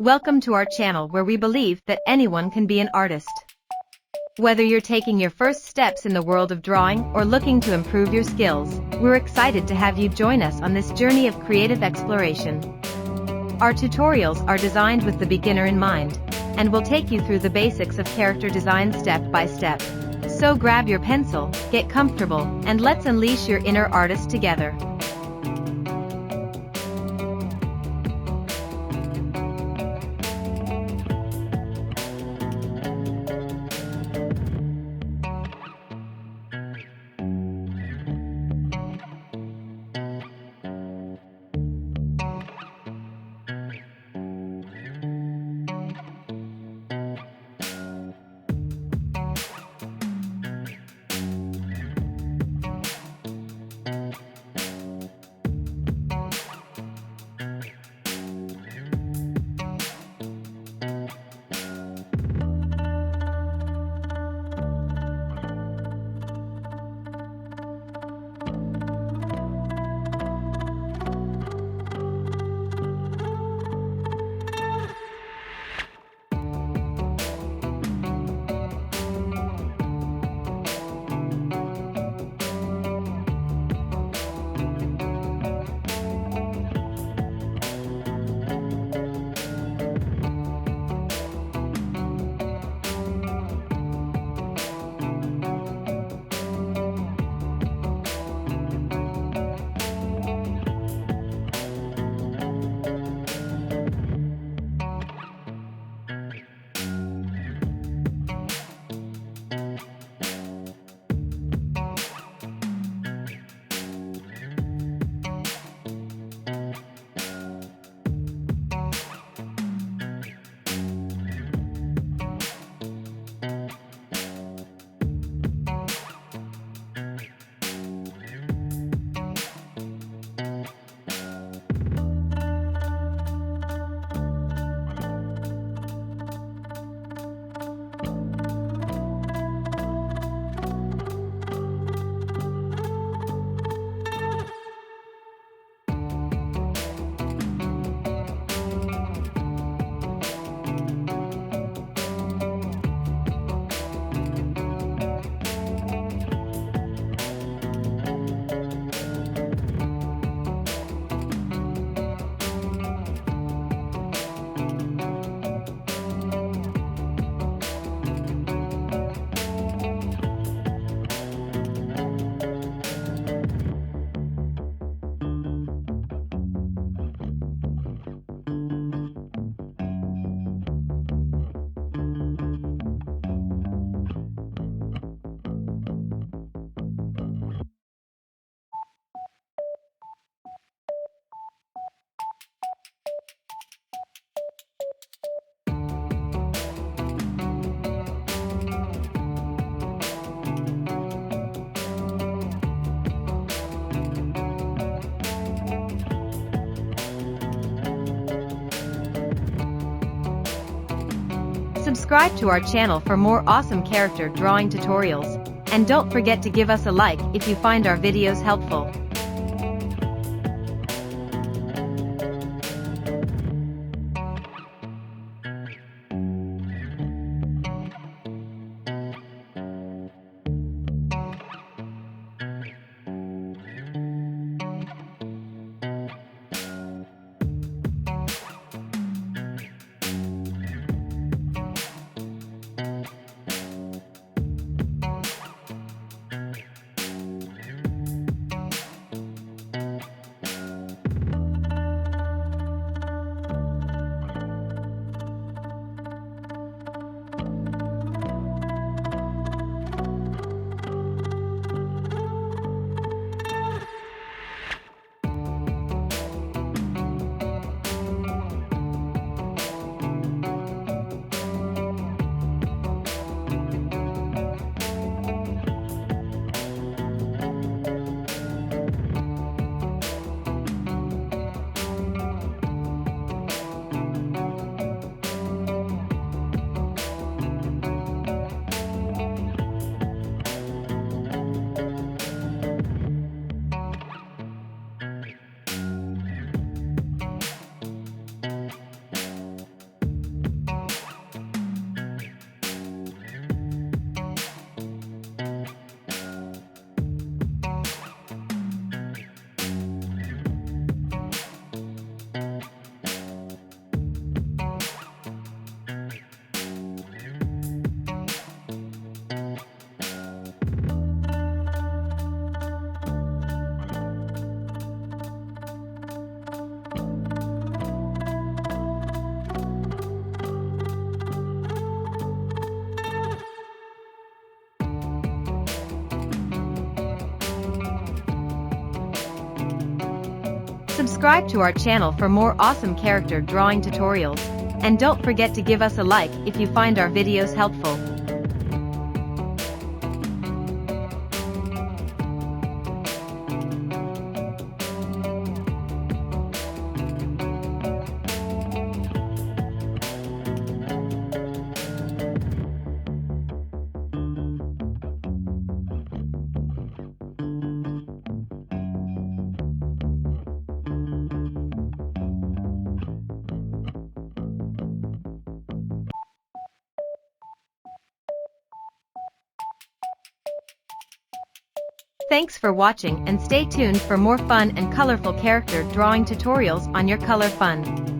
Welcome to our channel where we believe that anyone can be an artist. Whether you're taking your first steps in the world of drawing or looking to improve your skills, we're excited to have you join us on this journey of creative exploration. Our tutorials are designed with the beginner in mind, and will take you through the basics of character design step by step. So grab your pencil, get comfortable, and let's unleash your inner artist together. Subscribe to our channel for more awesome character drawing tutorials, and don't forget to give us a like if you find our videos helpful. Subscribe to our channel for more awesome character drawing tutorials. And don't forget to give us a like if you find our videos helpful. Thanks for watching and stay tuned for more fun and colorful character drawing tutorials on your Color Fun.